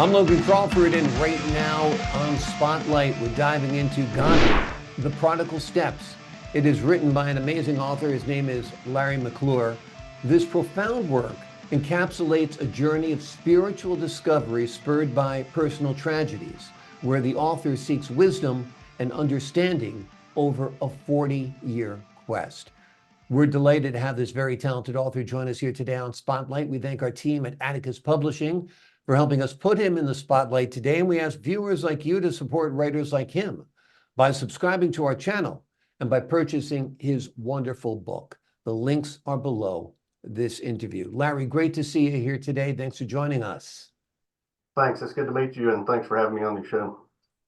I'm Logan Crawford, and right now on Spotlight, we're diving into Godward, The Prodigal Steps. It is written by an amazing author. His name is Larry McClure. This profound work encapsulates a journey of spiritual discovery spurred by personal tragedies, where the author seeks wisdom and understanding over a 40-year quest. We're delighted to have this very talented author join us here today on Spotlight. We thank our team at Atticus Publishing for helping us put him in the spotlight today. And we ask viewers like you to support writers like him by subscribing to our channel and by purchasing his wonderful book. The links are below this interview. Larry, great to see you here today. Thanks for joining us. Thanks. It's good to meet you, and thanks for having me on your show.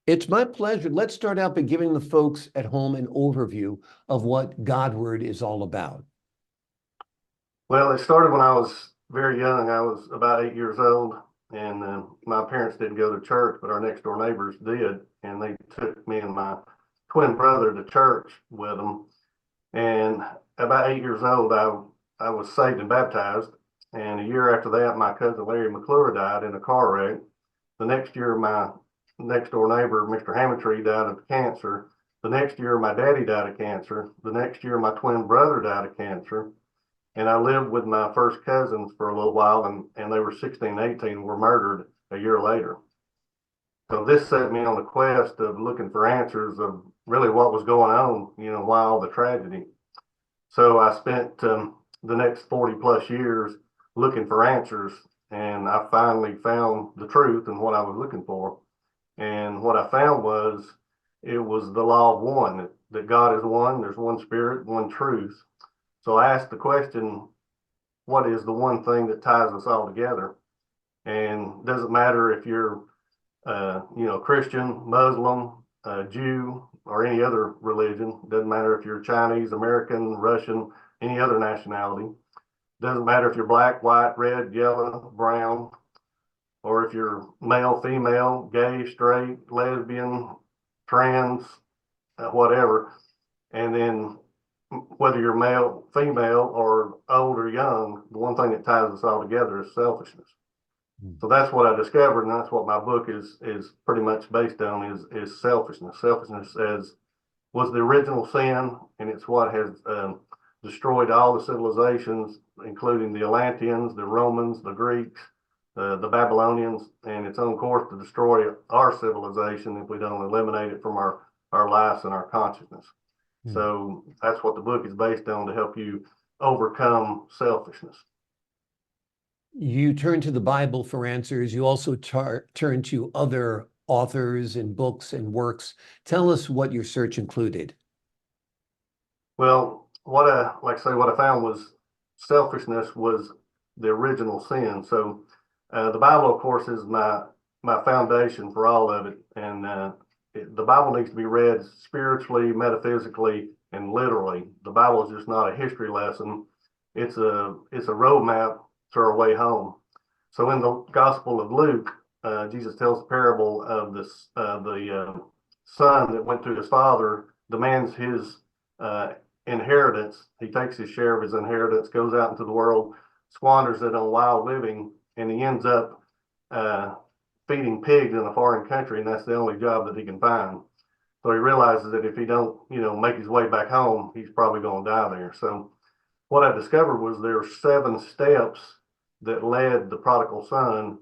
It's my pleasure. Let's start out by giving the folks at home an overview of what Godward is all about. Well, it started when I was very young. I was about 8 years old, and my parents didn't go to church, but our next door neighbors did, and they took me and my twin brother to church with them. And about 8 years old, I was saved and baptized. And a year after that, my cousin Larry McClure died in a car wreck. The next year, my next door neighbor, Mr. Hammontree, died of cancer. The next year, my daddy died of cancer. The next year, my twin brother died of cancer. And I lived with my first cousins for a little while, and they were 16, 18, and were murdered a year later. So this set me on the quest of looking for answers of really what was going on, why all the tragedy. So I spent the next 40 plus years looking for answers, and I finally found the truth and what I was looking for. And what I found was it was the law of one, that God is one, there's one spirit, one truth. So I asked the question, what is the one thing that ties us all together? And doesn't matter if you're Christian, Muslim, Jew, or any other religion. Doesn't matter if you're Chinese, American, Russian, any other nationality. Doesn't matter if you're black, white, red, yellow, brown, or if you're male, female, gay, straight, lesbian, trans, whatever. And then whether you're male, female, or old or young, the one thing that ties us all together is selfishness. So that's what I discovered, and that's what my book is pretty much based on, is selfishness. Selfishness was the original sin, and it's what has destroyed all the civilizations, including the Atlanteans, the Romans, the Greeks, the Babylonians, and it's on course to destroy our civilization if we don't eliminate it from our lives and our consciousness. So that's what the book is based on, to help you overcome selfishness. You turn to the Bible for answers. You also turn to other authors and books and works. Tell us what your search included. Well, what I found was selfishness was the original sin. So the Bible, of course, is my foundation for all of it. And the Bible needs to be read spiritually, metaphysically, and literally. The Bible is just not a history lesson. It's a roadmap to our way home. So in the Gospel of Luke, Jesus tells the parable of the son that went to his father, demands his inheritance. He takes his share of his inheritance, goes out into the world, squanders it on wild living, and he ends up feeding pigs in a foreign country, and that's the only job that he can find. So he realizes that if he don't, make his way back home, he's probably going to die there. So what I discovered was there are 7 steps that led the prodigal son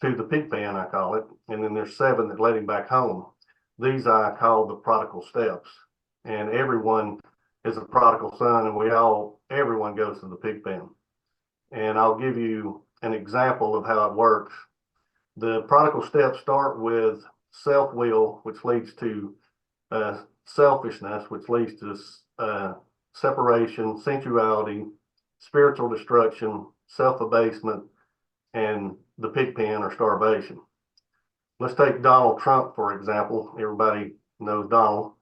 to the pig pen, I call it, and then there's 7 that led him back home. These I call the prodigal steps, and everyone is a prodigal son, and everyone goes to the pig pen. And I'll give you an example of how it works. The prodigal steps start with self-will, which leads to selfishness, which leads to separation, sensuality, spiritual destruction, self-abasement, and the pig pen or starvation. Let's take Donald Trump, for example. Everybody knows Donald.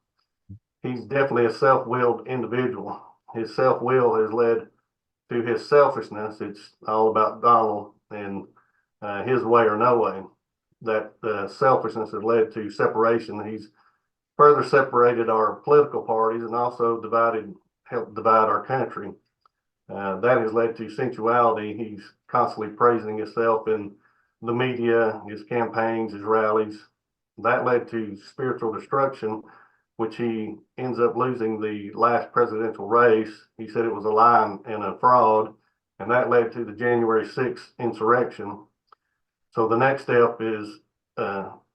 He's definitely a self-willed individual. His self-will has led to his selfishness. It's all about Donald and his way or no way. That selfishness has led to separation. He's further separated our political parties and also helped divide our country. That has led to sensuality. He's constantly praising himself in the media, his campaigns, his rallies. That led to spiritual destruction, which he ends up losing the last presidential race. He said it was a lie and a fraud, and that led to the January 6th insurrection. So the next step is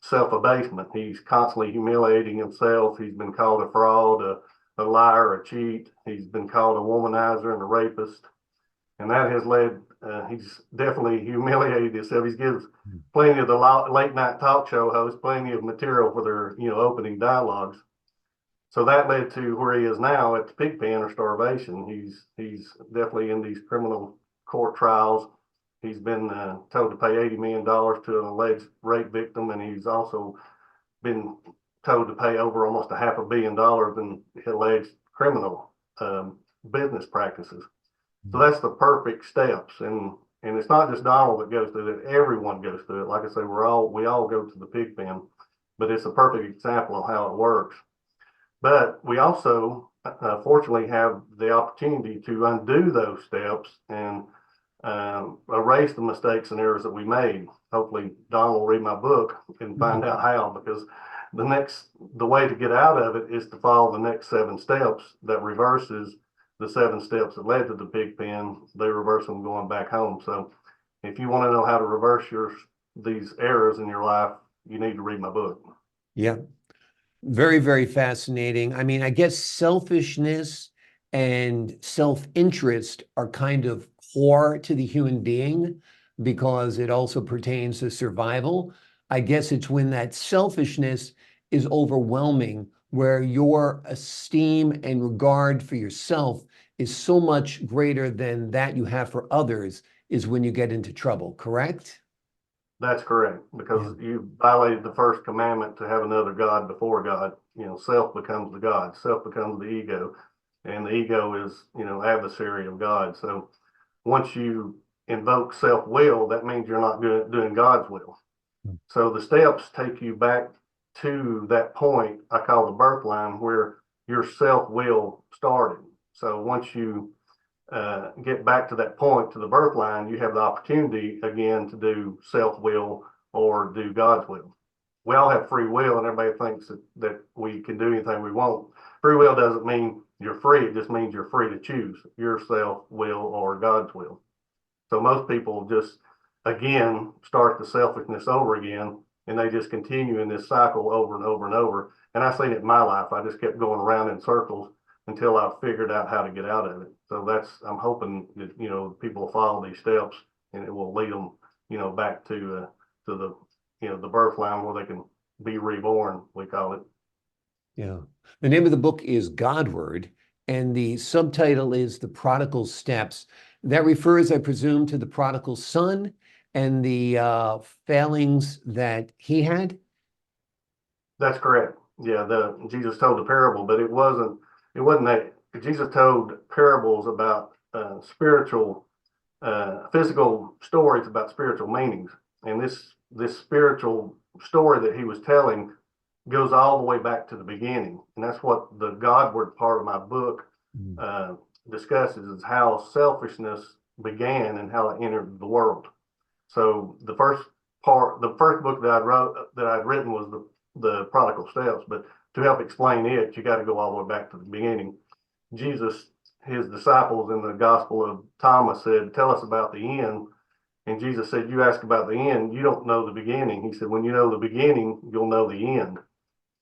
self-abasement. He's constantly humiliating himself. He's been called a fraud, a liar, a cheat. He's been called a womanizer and a rapist. And that has led, he's definitely humiliated himself. He gives plenty of the late night talk show hosts plenty of material for their, opening dialogues. So that led to where he is now at the pig pen or starvation. He's definitely in these criminal court trials. He's been told to pay $80 million to an alleged rape victim, and he's also been told to pay over almost $500 million in alleged criminal business practices. So that's the perfect steps, and it's not just Donald that goes through it. Everyone goes through it. Like I say, we all go to the pig pen, but it's a perfect example of how it works. But we also, fortunately, have the opportunity to undo those steps and erase the mistakes and errors that we made. Hopefully, Donald will read my book and find out how, because the way to get out of it is to follow the next 7 steps that reverses the 7 steps that led to the pig pen. They reverse them going back home. So if you want to know how to reverse these errors in your life, you need to read my book. Yeah. Very, very fascinating. I mean, I guess selfishness and self-interest are kind of core to the human being because it also pertains to survival. I guess it's when that selfishness is overwhelming, where your esteem and regard for yourself is so much greater than that you have for others, is when you get into trouble, correct? That's correct, because you violated the first commandment to have another God before God. Self becomes the God, self becomes the ego, and the ego is, adversary of God. So once you invoke self-will, that means you're not doing God's will. So the steps take you back to that point I call the birth line, where your self-will started. So once you get back to that point, to the birth line, you have the opportunity again to do self-will or do God's will. We all have free will, and everybody thinks that we can do anything we want. Free will doesn't mean you're free. It just means you're free to choose your self-will or God's will. So most people just, again, start the selfishness over again, and they just continue in this cycle over and over and over. And I've seen it in my life. I just kept going around in circles until I figured out how to get out of it. So I'm hoping that, people will follow these steps, and it will lead them, back to the, the birth line where they can be reborn, we call it. Yeah. The name of the book is Godward, and the subtitle is The Prodigal Steps. That refers, I presume, to the prodigal son and the failings that he had? That's correct. Yeah, Jesus told the parable, but it wasn't that. Jesus told parables about spiritual, physical stories about spiritual meanings. And this spiritual story that he was telling goes all the way back to the beginning. And that's what the Godward part of my book discusses, is how selfishness began and how it entered the world. So the first book that I'd written was the Prodigal Steps, but to help explain it, you got to go all the way back to the beginning. Jesus, his disciples in the Gospel of Thomas said, "Tell us about the end." And Jesus said, "You ask about the end, you don't know the beginning." He said, "When you know the beginning, you'll know the end."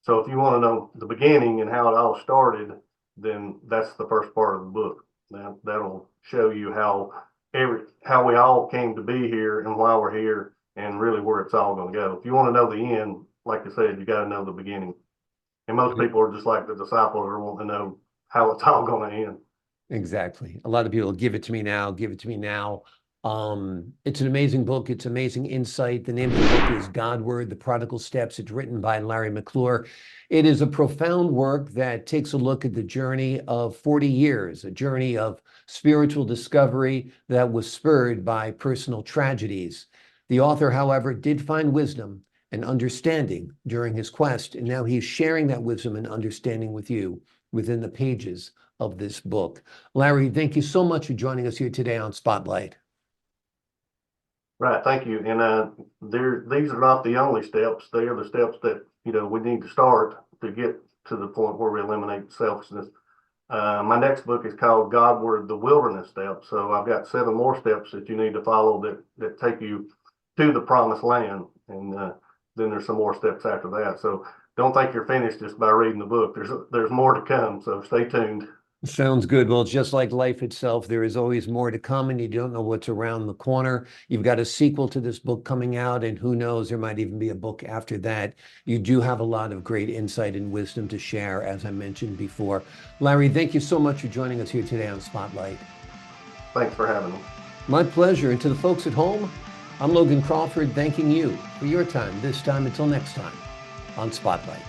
So if you want to know the beginning and how it all started, then that's the first part of the book. That'll show you how we all came to be here and why we're here and really where it's all going to go. If you want to know the end, like I said, you got to know the beginning. And most people are just like the disciples, are wanting to know how it's all going to end. Exactly. A lot of people give it to me now, give it to me now. It's an amazing book. It's amazing insight. The name of the book is Godward, The Prodigal Steps. It's written by Larry McClure. It is a profound work that takes a look at the journey of 40 years, a journey of spiritual discovery that was spurred by personal tragedies. The author, however, did find wisdom and understanding during his quest, and now he's sharing that wisdom and understanding with you within the pages of this book. Larry, thank you so much for joining us here today on Spotlight. Right, thank you. And these are not the only steps. They are the steps that, we need to start to get to the point where we eliminate selfishness. My next book is called Godward, the Wilderness Steps. So I've got 7 more steps that you need to follow that take you to the promised land. And then there's some more steps after that. So don't think you're finished just by reading the book. There's more to come. So stay tuned. Sounds good. Well, just like life itself, there is always more to come, and you don't know what's around the corner. You've got a sequel to this book coming out, and who knows, there might even be a book after that. You do have a lot of great insight and wisdom to share, as I mentioned before. Larry, thank you so much for joining us here today on Spotlight. Thanks for having me. My pleasure. And to the folks at home, I'm Logan Crawford, thanking you for your time this time. Until next time on Spotlight.